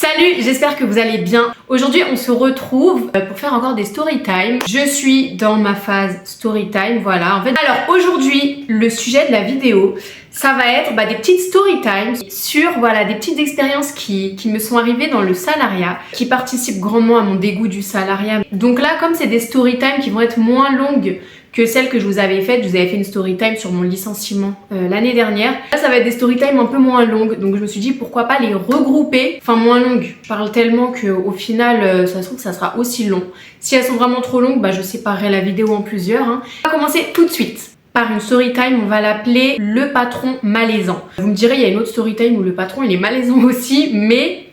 Salut, j'espère que vous allez bien. Aujourd'hui, on se retrouve pour faire encore des story time. Je suis dans ma phase story time, voilà. En fait, alors aujourd'hui, le sujet de la vidéo, ça va être des petites story time sur des petites expériences qui me sont arrivées dans le salariat, qui participent grandement à mon dégoût du salariat. Donc là, comme c'est des story time qui vont être moins longues que celle que je vous avais faite. Je vous avais fait une story time sur mon licenciement l'année dernière. Là, ça va être des story time un peu moins longues. Donc, je me suis dit pourquoi pas les regrouper. Enfin, moins longues. Je parle tellement qu'au final, ça se trouve que ça sera aussi long. Si elles sont vraiment trop longues, je séparerai la vidéo en plusieurs. On va commencer tout de suite par une story time. On va l'appeler le patron malaisant. Vous me direz, il y a une autre story time où le patron, il est malaisant aussi, mais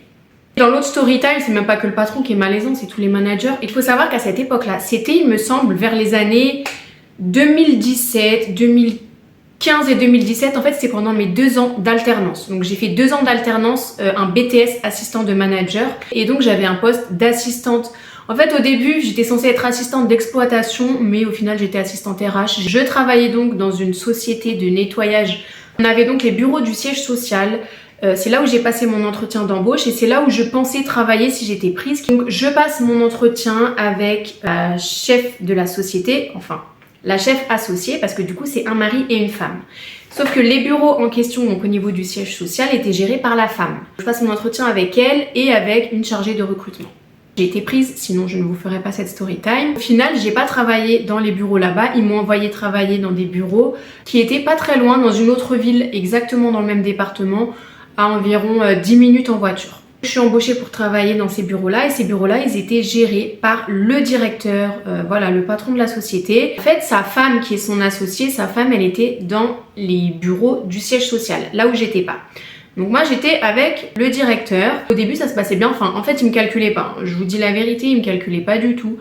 dans l'autre story time, c'est même pas que le patron qui est malaisant, c'est tous les managers. Il faut savoir qu'à cette époque-là, c'était, il me semble, vers les années 2017, 2015 et 2017, en fait, c'est pendant mes 2 ans d'alternance. Donc, j'ai fait 2 ans d'alternance, un BTS assistant de manager. Et donc, j'avais un poste d'assistante. En fait, au début, j'étais censée être assistante d'exploitation, mais au final, j'étais assistante RH. Je travaillais donc dans une société de nettoyage. On avait donc les bureaux du siège social. C'est là où j'ai passé mon entretien d'embauche et c'est là où je pensais travailler si j'étais prise. Donc, je passe mon entretien avec la chef de la société, enfin, la chef associée, parce que du coup c'est un mari et une femme. Sauf que les bureaux en question, donc au niveau du siège social, étaient gérés par la femme. Je passe mon entretien avec elle et avec une chargée de recrutement. J'ai été prise, sinon je ne vous ferai pas cette story time. Au final, j'ai pas travaillé dans les bureaux là-bas, ils m'ont envoyé travailler dans des bureaux qui étaient pas très loin, dans une autre ville, exactement dans le même département, à environ 10 minutes en voiture. Je suis embauchée pour travailler dans ces bureaux-là et ces bureaux-là, ils étaient gérés par le directeur, le patron de la société. En fait, sa femme qui est son associée, sa femme, elle était dans les bureaux du siège social, là où j'étais pas. Donc moi, j'étais avec le directeur. Au début, ça se passait bien. Enfin, en fait, il me calculait pas. Je vous dis la vérité, il me calculait pas du tout.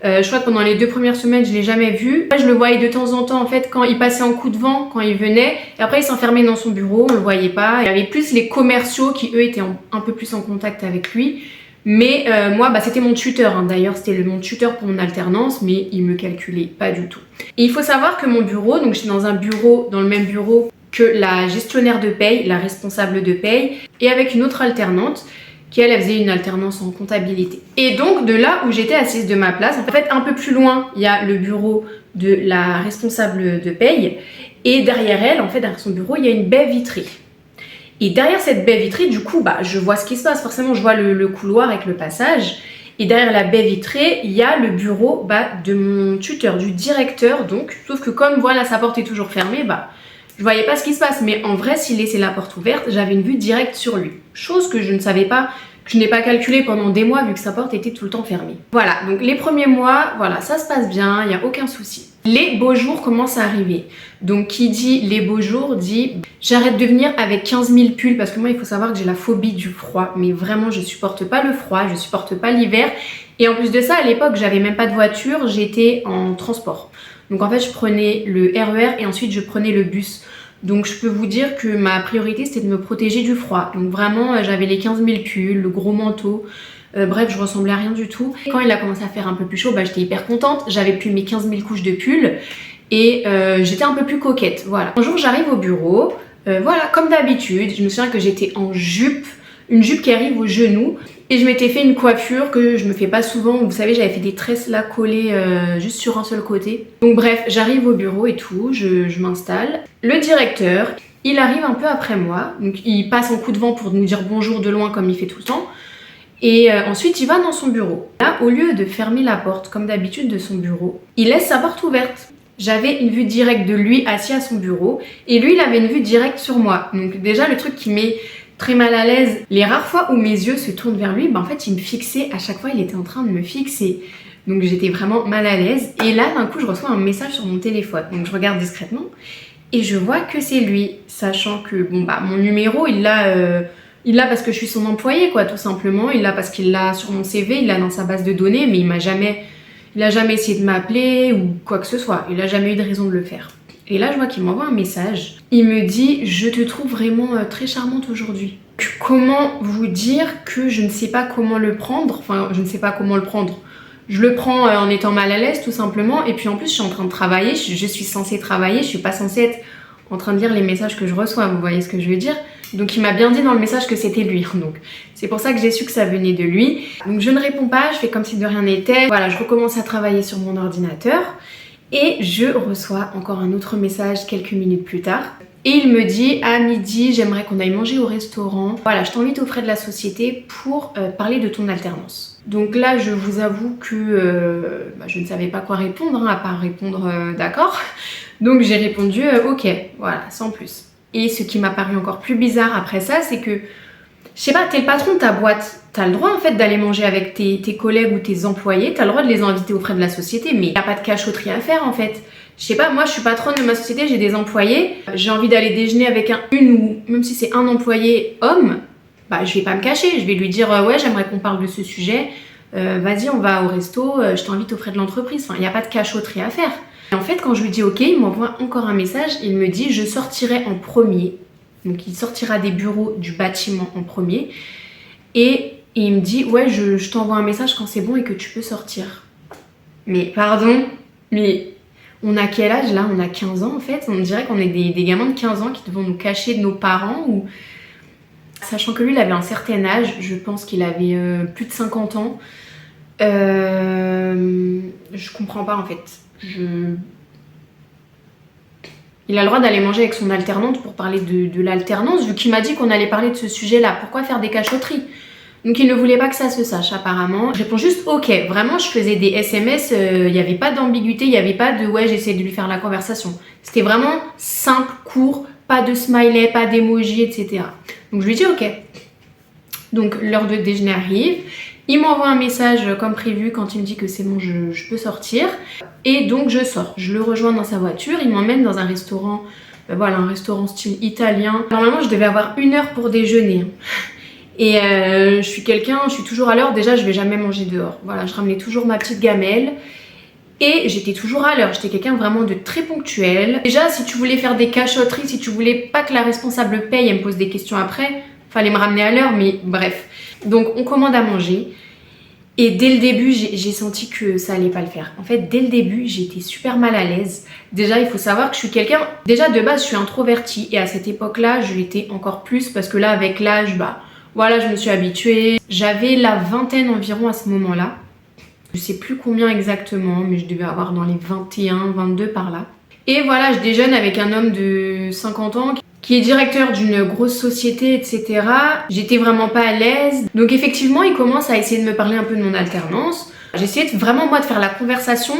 Je crois que pendant les 2 premières semaines, je l'ai jamais vu. Je le voyais de temps en temps, en fait, quand il passait en coup de vent, quand il venait. Et après, il s'enfermait dans son bureau, on le voyait pas. Il y avait plus les commerciaux qui, eux, étaient un peu plus en contact avec lui. Mais moi, c'était mon tuteur. D'ailleurs, c'était mon tuteur pour mon alternance, mais il me calculait pas du tout. Et il faut savoir que mon bureau, donc j'étais dans un bureau, dans le même bureau que la gestionnaire de paye, la responsable de paye, et avec une autre alternante, qui elle faisait une alternance en comptabilité. Et donc de là où j'étais assise de ma place, en fait un peu plus loin, il y a le bureau de la responsable de paye et derrière elle, en fait derrière son bureau, il y a une baie vitrée. Et derrière cette baie vitrée, du coup, je vois ce qui se passe. Forcément, je vois le couloir avec le passage. Et derrière la baie vitrée, il y a le bureau de mon tuteur, du directeur. Donc, sauf que comme sa porte est toujours fermée, je voyais pas ce qui se passe, mais en vrai, s'il laissait la porte ouverte, j'avais une vue directe sur lui. Chose que je ne savais pas, que je n'ai pas calculé pendant des mois vu que sa porte était tout le temps fermée. Voilà, donc les premiers mois, ça se passe bien, il n'y a aucun souci. Les beaux jours commencent à arriver. Donc qui dit les beaux jours dit j'arrête de venir avec 15 000 pulls parce que moi il faut savoir que j'ai la phobie du froid. Mais vraiment je supporte pas le froid, je supporte pas l'hiver. Et en plus de ça, à l'époque j'avais même pas de voiture, j'étais en transport. Donc en fait je prenais le RER et ensuite je prenais le bus. Donc je peux vous dire que ma priorité c'était de me protéger du froid. Donc vraiment j'avais les 15 000 pulls, le gros manteau. Bref, je ressemblais à rien du tout. Quand il a commencé à faire un peu plus chaud, j'étais hyper contente. J'avais plus mes 15 000 couches de pull et j'étais un peu plus coquette. Voilà. Un jour j'arrive au bureau, comme d'habitude. Je me souviens que j'étais en jupe, une jupe qui arrive aux genoux. Et je m'étais fait une coiffure que je me fais pas souvent. Vous savez, j'avais fait des tresses là collées juste sur un seul côté. Donc bref, j'arrive au bureau et tout, je m'installe. Le directeur, il arrive un peu après moi. Donc il passe en coup de vent pour nous dire bonjour de loin comme il fait tout le temps. Et ensuite, il va dans son bureau. Là, au lieu de fermer la porte comme d'habitude de son bureau, il laisse sa porte ouverte. J'avais une vue directe de lui assis à son bureau et lui, il avait une vue directe sur moi. Donc déjà, le truc qui met très mal à l'aise, les rares fois où mes yeux se tournent vers lui, en fait il me fixait, à chaque fois il était en train de me fixer. Donc j'étais vraiment mal à l'aise. Et là d'un coup je reçois un message sur mon téléphone. Donc je regarde discrètement et je vois que c'est lui. Sachant que mon numéro il l'a parce que je suis son employé tout simplement. Il l'a parce qu'il l'a sur mon CV, il l'a dans sa base de données, mais il a jamais essayé de m'appeler ou quoi que ce soit. Il a jamais eu de raison de le faire. Et là, je vois qu'il m'envoie un message. Il me dit « Je te trouve vraiment très charmante aujourd'hui. » Comment vous dire que je ne sais pas comment le prendre? Enfin, je ne sais pas comment le prendre. Je le prends en étant mal à l'aise, tout simplement. Et puis en plus, je suis en train de travailler. Je suis censée travailler. Je suis pas censée être en train de lire les messages que je reçois. Vous voyez ce que je veux dire? Donc il m'a bien dit dans le message que c'était lui. Donc c'est pour ça que j'ai su que ça venait de lui. Donc je ne réponds pas, je fais comme si de rien n'était. Voilà, je recommence à travailler sur mon ordinateur et je reçois encore un autre message quelques minutes plus tard. Et il me dit à midi, j'aimerais qu'on aille manger au restaurant. Voilà, je t'invite aux frais de la société pour parler de ton alternance. Donc là, je vous avoue que je ne savais pas quoi répondre, à part répondre d'accord. Donc j'ai répondu ok, voilà, sans plus. Et ce qui m'a paru encore plus bizarre après ça, c'est que, je sais pas, t'es le patron de ta boîte. T'as le droit en fait d'aller manger avec tes collègues ou tes employés, t'as le droit de les inviter aux frais de la société, mais y a pas de cachotterie à faire en fait. Je sais pas, moi je suis patronne de ma société, j'ai des employés, j'ai envie d'aller déjeuner avec une ou même si c'est un employé homme, bah je vais pas me cacher, je vais lui dire ouais j'aimerais qu'on parle de ce sujet, vas-y on va au resto, je t'invite aux frais de l'entreprise, enfin il n'y a pas de cachotterie à faire. Et en fait quand je lui dis ok, il m'envoie encore un message, il me dit je sortirai en premier, donc il sortira des bureaux du bâtiment en premier, et il me dit ouais je t'envoie un message quand c'est bon et que tu peux sortir. Mais pardon, mais... On a quel âge là? On a 15 ans en fait. On dirait qu'on est des gamins de 15 ans qui vont nous cacher de nos parents. Ou... Sachant que lui, il avait un certain âge. Je pense qu'il avait plus de 50 ans. Je comprends pas en fait. Il a le droit d'aller manger avec son alternante pour parler de l'alternance. Vu qu'il m'a dit qu'on allait parler de ce sujet-là. Pourquoi faire des cachotteries? Donc il ne voulait pas que ça se sache apparemment. Je réponds juste ok, vraiment je faisais des SMS, il n'y avait pas d'ambiguïté, il n'y avait pas de ouais j'essaie de lui faire la conversation. C'était vraiment simple, court, pas de smiley, pas d'emoji, etc. Donc je lui dis ok. Donc l'heure de déjeuner arrive, il m'envoie un message comme prévu quand il me dit que c'est bon, je peux sortir. Et donc je sors, je le rejoins dans sa voiture, il m'emmène dans un restaurant, voilà un restaurant style italien. Normalement je devais avoir 1 heure pour déjeuner. Et je suis toujours à l'heure, déjà je vais jamais manger dehors. Voilà, je ramenais toujours ma petite gamelle et j'étais toujours à l'heure. J'étais quelqu'un vraiment de très ponctuel. Déjà, si tu voulais faire des cachotteries, si tu voulais pas que la responsable paye et me pose des questions après, fallait me ramener à l'heure, mais bref. Donc on commande à manger et dès le début, j'ai senti que ça allait pas le faire. En fait, dès le début, j'étais super mal à l'aise. Déjà, il faut savoir que je suis quelqu'un... Déjà, de base, je suis introvertie et à cette époque-là, je l'étais encore plus parce que là, avec l'âge, voilà, je me suis habituée. J'avais la vingtaine environ à ce moment-là. Je sais plus combien exactement, mais je devais avoir dans les 21, 22 par là. Et voilà, je déjeune avec un homme de 50 ans qui est directeur d'une grosse société, etc. J'étais vraiment pas à l'aise. Donc effectivement, il commence à essayer de me parler un peu de mon alternance. J'essayais vraiment moi de faire la conversation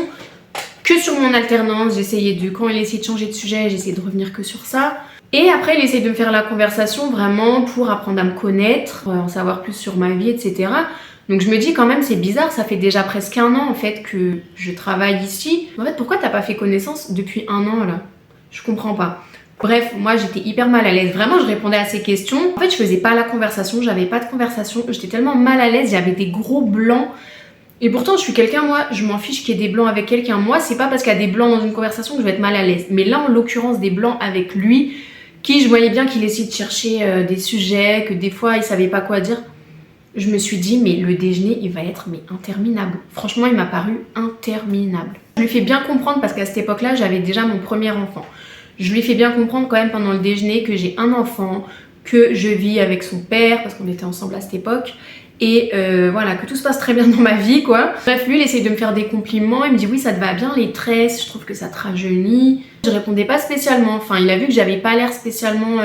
que sur mon alternance. J'essayais quand il essayait de changer de sujet, j'essayais de revenir que sur ça. Et après, il essaye de me faire la conversation vraiment pour apprendre à me connaître, en savoir plus sur ma vie, etc. Donc je me dis quand même, c'est bizarre, ça fait déjà presque 1 an en fait que je travaille ici. En fait, pourquoi t'as pas fait connaissance depuis 1 an là? Je comprends pas. Bref, moi j'étais hyper mal à l'aise. Vraiment, je répondais à ces questions. En fait, je faisais pas la conversation, j'avais pas de conversation. J'étais tellement mal à l'aise, j'avais des gros blancs. Et pourtant, je suis quelqu'un, moi, je m'en fiche qu'il y ait des blancs avec quelqu'un. Moi, c'est pas parce qu'il y a des blancs dans une conversation que je vais être mal à l'aise. Mais là, en l'occurrence, des blancs avec lui... je voyais bien qu'il essayait de chercher des sujets, que des fois il savait pas quoi dire. Je me suis dit mais le déjeuner il va être interminable. Franchement il m'a paru interminable. Je lui fais bien comprendre parce qu'à cette époque là j'avais déjà mon premier enfant. Je lui fais bien comprendre quand même pendant le déjeuner que j'ai un enfant, que je vis avec son père parce qu'on était ensemble à cette époque. Et voilà, que tout se passe très bien dans ma vie quoi. Bref, lui il essaye de me faire des compliments, il me dit oui ça te va bien les tresses, je trouve que ça te rajeunit. Je répondais pas spécialement, enfin il a vu que j'avais pas l'air spécialement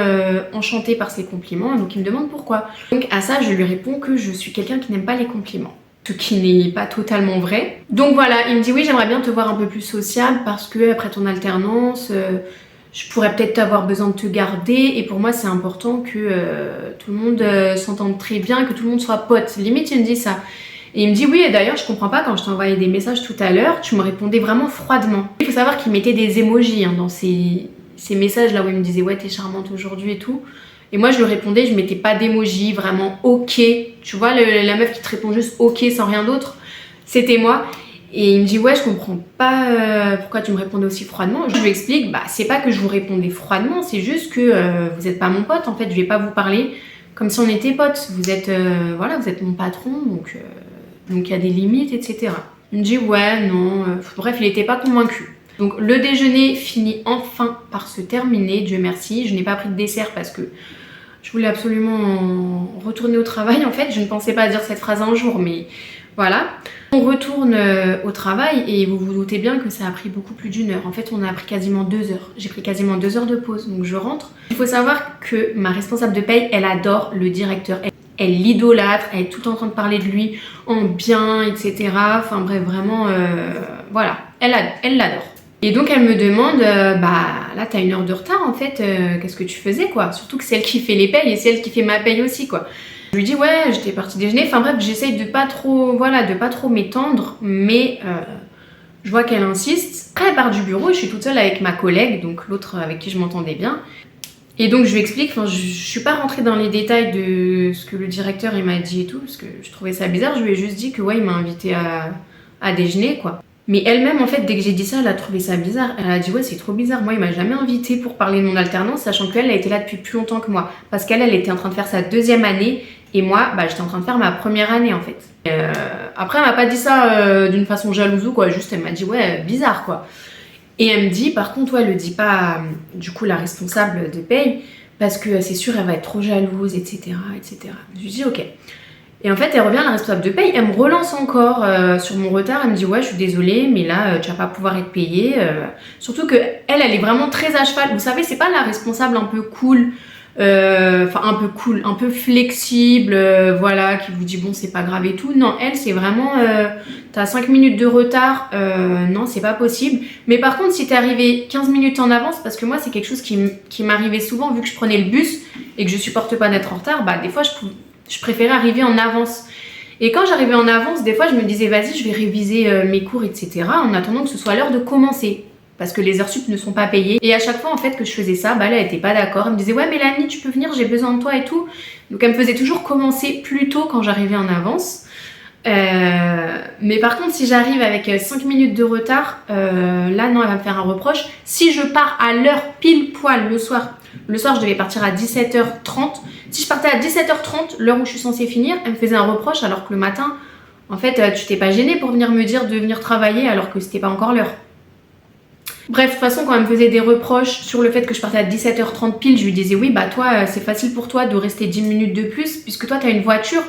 enchantée par ses compliments, donc il me demande pourquoi. Donc à ça je lui réponds que je suis quelqu'un qui n'aime pas les compliments. Ce qui n'est pas totalement vrai. Donc voilà, il me dit oui j'aimerais bien te voir un peu plus sociable parce que après ton alternance... je pourrais peut-être avoir besoin de te garder et pour moi c'est important que tout le monde s'entende très bien, que tout le monde soit pote. Limite il me dit ça. Et il me dit oui et d'ailleurs je comprends pas quand je t'envoyais des messages tout à l'heure, tu me répondais vraiment froidement. Il faut savoir qu'il mettait des emojis dans ces messages là où il me disait ouais t'es charmante aujourd'hui et tout. Et moi je lui répondais, je mettais pas d'emoji, vraiment ok. Tu vois la meuf qui te répond juste ok sans rien d'autre, c'était moi. Et il me dit ouais je comprends pas pourquoi tu me répondais aussi froidement. Je lui explique c'est pas que je vous répondais froidement, c'est juste que vous êtes pas mon pote en fait, je vais pas vous parler comme si on était potes. Vous êtes voilà, vous êtes mon patron donc il y a des limites etc. Il me dit ouais non, bref il était pas convaincu. Donc le déjeuner finit enfin par se terminer, Dieu merci. Je n'ai pas pris de dessert parce que Je voulais absolument retourner au travail en fait. Je ne pensais pas dire cette phrase un jour, mais voilà. On retourne au travail et vous vous doutez bien que ça a pris beaucoup plus d'1 heure. En fait, on a pris quasiment 2 heures. J'ai pris quasiment 2 heures de pause, donc je rentre. Il faut savoir que ma responsable de paye, elle adore le directeur. Elle l'idolâtre, elle est tout le temps en train de parler de lui en bien, etc. Enfin bref, vraiment, voilà, elle l'adore. Et donc elle me demande, bah là t'as 1 heure de retard en fait, qu'est-ce que tu faisais quoi? Surtout que c'est elle qui fait les payes et c'est elle qui fait ma paye aussi quoi. Je lui dis ouais, j'étais partie déjeuner, enfin bref, j'essaye de pas trop, voilà, de pas trop m'étendre, mais je vois qu'elle insiste. Après elle part du bureau et je suis toute seule avec ma collègue, donc l'autre avec qui je m'entendais bien. Et donc je lui explique, enfin je suis pas rentrée dans les détails de ce que le directeur il m'a dit et tout, parce que je trouvais ça bizarre, je lui ai juste dit que ouais il m'a invité à déjeuner quoi. Mais elle-même en fait dès que j'ai dit ça elle a trouvé ça bizarre, elle a dit ouais c'est trop bizarre, moi il m'a jamais invité pour parler de mon alternance, sachant qu'elle a été là depuis plus longtemps que moi, parce qu'elle était en train de faire sa 2e année et moi bah j'étais en train de faire ma 1re année en fait. Après elle m'a pas dit ça d'une façon jalouse ou quoi, juste elle m'a dit ouais bizarre quoi. Et elle me dit, par contre, ouais, elle le dit pas, du coup, la responsable de paye, parce que c'est sûr, elle va être trop jalouse, etc., etc. Je lui dis, ok. Et en fait, elle revient, la responsable de paye, elle me relance encore sur mon retard. Elle me dit, ouais, je suis désolée, mais là, tu vas pas pouvoir être payée. Surtout que elle est vraiment très à cheval. Vous savez, c'est pas la responsable un peu cool, un peu flexible, voilà, qui vous dit bon c'est pas grave et tout. Non, elle c'est vraiment t'as 5 minutes de retard, non c'est pas possible. Mais par contre si t'es arrivé 15 minutes en avance, parce que moi c'est quelque chose qui m'arrivait souvent vu que je prenais le bus et que je supporte pas d'être en retard, bah des fois je préférais arriver en avance. Et quand j'arrivais en avance, des fois je me disais vas-y je vais réviser mes cours etc. en attendant que ce soit l'heure de commencer. Parce que les heures sup ne sont pas payées. Et à chaque fois en fait que je faisais ça, bah elle était pas d'accord. Elle me disait ouais Mélanie tu peux venir, j'ai besoin de toi et tout. Donc elle me faisait toujours commencer plus tôt quand j'arrivais en avance. Mais par contre si j'arrive avec 5 minutes de retard, là non elle va me faire un reproche. Si je pars à l'heure pile poil le soir je devais partir à 17h30. Si je partais à 17h30, l'heure où je suis censée finir, elle me faisait un reproche alors que le matin, en fait tu t'es pas gênée pour venir me dire de venir travailler alors que c'était pas encore l'heure. Bref, de toute façon, quand elle me faisait des reproches sur le fait que je partais à 17h30 pile, je lui disais oui, bah toi, c'est facile pour toi de rester 10 minutes de plus puisque toi, t'as une voiture.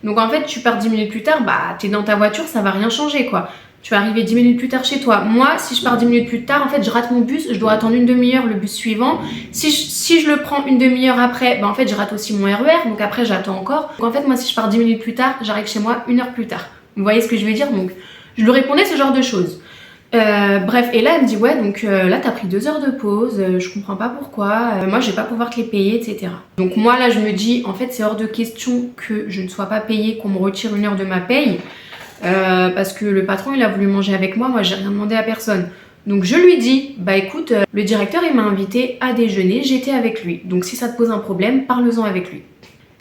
Donc en fait, tu pars 10 minutes plus tard, bah t'es dans ta voiture, ça va rien changer quoi. Tu vas arriver 10 minutes plus tard chez toi. Moi, si je pars 10 minutes plus tard, en fait, je rate mon bus, je dois attendre 1 demi-heure le bus suivant. Si je le prends 1 demi-heure après, bah en fait, je rate aussi mon RER, donc après, j'attends encore. Donc en fait, moi, si je pars 10 minutes plus tard, j'arrive chez moi 1 heure plus tard. Vous voyez ce que je veux dire? Donc, je lui répondais ce genre de choses. Bref, et là elle me dit ouais donc là t'as pris 2 heures de pause, je comprends pas pourquoi, moi je vais pas pouvoir te les payer etc. Donc moi là je me dis en fait c'est hors de question que je ne sois pas payée, qu'on me retire 1 heure de ma paye, parce que le patron il a voulu manger avec moi j'ai rien demandé à personne. Donc je lui dis bah écoute le directeur il m'a invité à déjeuner, j'étais avec lui, donc si ça te pose un problème parle-en avec lui.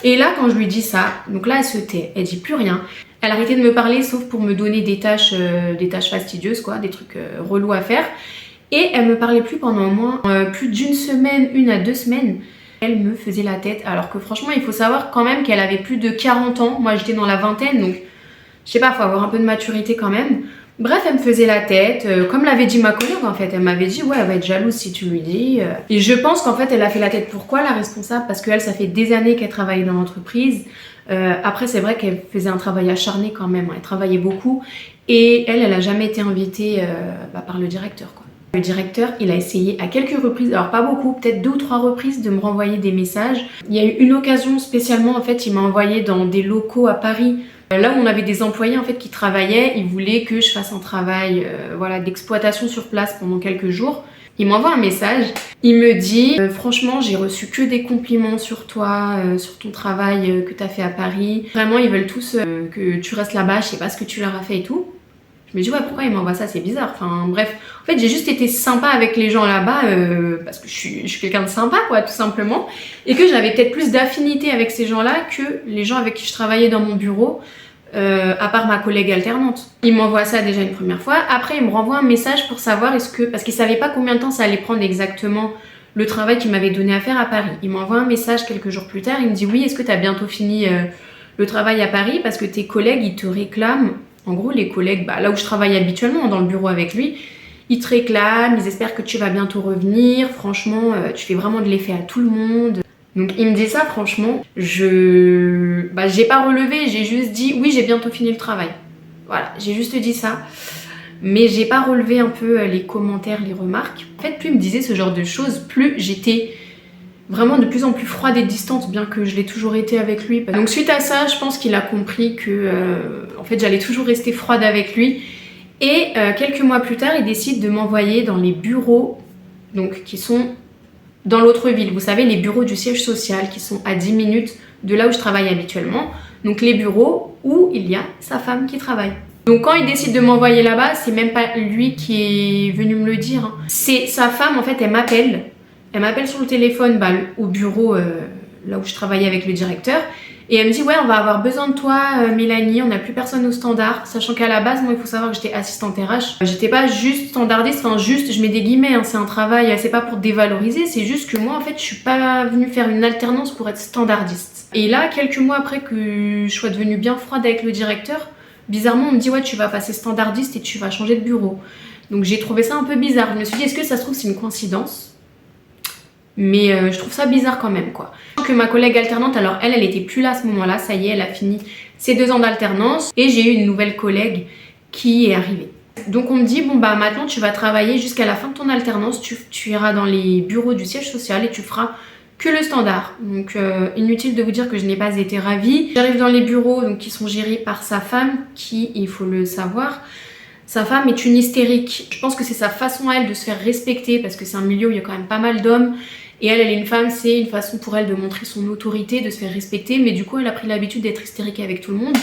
Et là quand je lui dis ça, donc là elle se tait, elle dit plus rien. Elle arrêtait de me parler sauf pour me donner des tâches fastidieuses quoi, des trucs relous à faire. Et elle me parlait plus pendant au moins plus d'1 semaine, 1 à 2 semaines. Elle me faisait la tête alors que franchement il faut savoir quand même qu'elle avait plus de 40 ans. Moi j'étais dans la vingtaine donc je sais pas, faut avoir un peu de maturité quand même. Bref, elle me faisait la tête, comme l'avait dit ma collègue en fait, elle m'avait dit ouais elle va être jalouse si tu lui dis. Et je pense qu'en fait elle a fait la tête pourquoi la responsable, parce qu'elle ça fait des années qu'elle travaille dans l'entreprise. Après c'est vrai qu'elle faisait un travail acharné quand même, elle travaillait beaucoup et elle a jamais été invitée par le directeur quoi. Le directeur il a essayé à quelques reprises, alors pas beaucoup, peut-être 2 ou 3 reprises de me renvoyer des messages. Il y a eu une occasion spécialement en fait, il m'a envoyé dans des locaux à Paris. Là où on avait des employés en fait qui travaillaient, ils voulaient que je fasse un travail voilà, d'exploitation sur place pendant quelques jours. Il m'envoie un message, il me dit franchement j'ai reçu que des compliments sur toi, sur ton travail que tu as fait à Paris. Vraiment ils veulent tous que tu restes là-bas, je sais pas ce que tu leur as fait et tout. Je me dis ouais pourquoi il m'envoie ça, c'est bizarre. Enfin bref, en fait j'ai juste été sympa avec les gens là-bas parce que je suis quelqu'un de sympa quoi tout simplement. Et que j'avais peut-être plus d'affinité avec ces gens-là que les gens avec qui je travaillais dans mon bureau. À part ma collègue alternante. Il m'envoie ça déjà une première fois, après il me renvoie un message pour savoir parce qu'il savait pas combien de temps ça allait prendre exactement le travail qu'il m'avait donné à faire à Paris. Il m'envoie un message quelques jours plus tard, il me dit oui est-ce que tu as bientôt fini le travail à Paris parce que tes collègues ils te réclament, en gros les collègues là où je travaille habituellement dans le bureau avec lui, ils te réclament, ils espèrent que tu vas bientôt revenir, franchement tu fais vraiment de l'effet à tout le monde. Donc il me dit ça, franchement, j'ai pas relevé, j'ai juste dit oui, j'ai bientôt fini le travail. Voilà, j'ai juste dit ça. Mais j'ai pas relevé un peu les commentaires, les remarques. En fait, plus il me disait ce genre de choses, plus j'étais vraiment de plus en plus froide et distante, bien que je l'ai toujours été avec lui. Donc suite à ça, je pense qu'il a compris que en fait, j'allais toujours rester froide avec lui. Et quelques mois plus tard, il décide de m'envoyer dans les bureaux, donc qui sont dans l'autre ville. Vous savez, les bureaux du siège social qui sont à 10 minutes de là où je travaille habituellement. Donc les bureaux où il y a sa femme qui travaille. Donc quand il décide de m'envoyer là-bas, c'est même pas lui qui est venu me le dire. C'est sa femme, en fait, elle m'appelle. Elle m'appelle sur le téléphone au bureau là où je travaillais avec le directeur. Et elle me dit ouais, on va avoir besoin de toi Mélanie, on n'a plus personne au standard. Sachant qu'à la base, moi il faut savoir que j'étais assistante RH. J'étais pas juste standardiste, enfin juste, je mets des guillemets, hein, c'est un travail, c'est pas pour dévaloriser, c'est juste que moi en fait je suis pas venue faire une alternance pour être standardiste. Et là, quelques mois après que je sois devenue bien froide avec le directeur, bizarrement on me dit ouais, tu vas passer standardiste et tu vas changer de bureau. Donc j'ai trouvé ça un peu bizarre. Je me suis dit est-ce que ça se trouve c'est une coïncidence? Mais je trouve ça bizarre quand même quoi. Que ma collègue alternante, alors elle était plus là à ce moment-là, ça y est, elle a fini ses 2 ans d'alternance et j'ai eu une nouvelle collègue qui est arrivée. Donc on me dit bon bah maintenant tu vas travailler jusqu'à la fin de ton alternance, tu iras dans les bureaux du siège social et tu feras que le standard. Donc inutile de vous dire que je n'ai pas été ravie. J'arrive dans les bureaux donc, qui sont gérés par sa femme qui, il faut le savoir, sa femme est une hystérique. Je pense que c'est sa façon à elle de se faire respecter parce que c'est un milieu où il y a quand même pas mal d'hommes. Et elle est une femme, c'est une façon pour elle de montrer son autorité, de se faire respecter. Mais du coup, elle a pris l'habitude d'être hystérique avec tout le monde.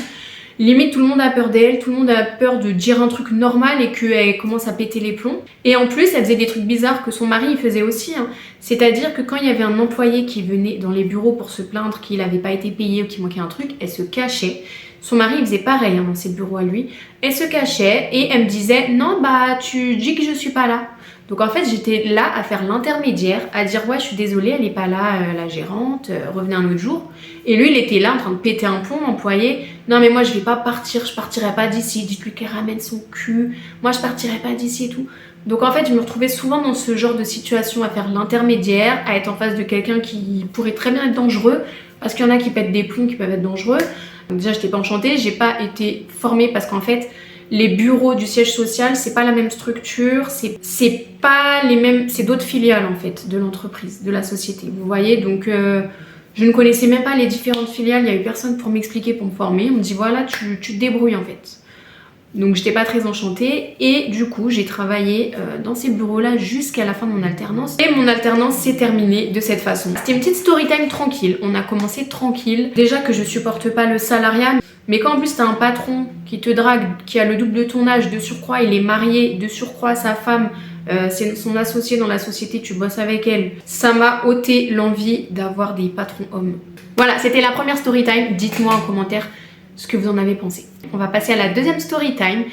Limite, tout le monde a peur d'elle, tout le monde a peur de dire un truc normal et qu'elle commence à péter les plombs. Et en plus, elle faisait des trucs bizarres que son mari il faisait aussi. Hein. C'est-à-dire que quand il y avait un employé qui venait dans les bureaux pour se plaindre qu'il n'avait pas été payé ou qu'il manquait un truc, elle se cachait. Son mari il faisait pareil hein, dans ses bureaux à lui. Elle se cachait et elle me disait « Non, bah tu dis que je suis pas là ». Donc en fait j'étais là à faire l'intermédiaire, à dire ouais je suis désolée elle est pas là la gérante, revenez un autre jour. Et lui il était là en train de péter un plomb, l'employé, non mais moi je vais pas partir, je partirai pas d'ici, dites-lui qu'elle ramène son cul, moi je partirai pas d'ici et tout. Donc en fait je me retrouvais souvent dans ce genre de situation à faire l'intermédiaire, à être en face de quelqu'un qui pourrait très bien être dangereux, parce qu'il y en a qui pètent des plombs qui peuvent être dangereux. Donc déjà j'étais pas enchantée, j'ai pas été formée parce qu'en fait les bureaux du siège social, c'est pas la même structure, c'est pas les mêmes, c'est d'autres filiales en fait de l'entreprise, de la société. Vous voyez, donc je ne connaissais même pas les différentes filiales, il y a eu personne pour m'expliquer, pour me former. On me dit voilà, tu te débrouilles en fait. Donc j'étais pas très enchantée et du coup j'ai travaillé dans ces bureaux-là jusqu'à la fin de mon alternance. Et mon alternance s'est terminée de cette façon. C'était une petite story time tranquille, on a commencé tranquille. Déjà que je supporte pas le salariat, mais quand en plus t'as un patron qui te drague, qui a le double de ton âge, de surcroît il est marié, de surcroît sa femme, c'est son associé dans la société, tu bosses avec elle, ça m'a ôté l'envie d'avoir des patrons hommes. Voilà, c'était la première story time, dites-moi en commentaire ce que vous en avez pensé. On va passer à la deuxième story time.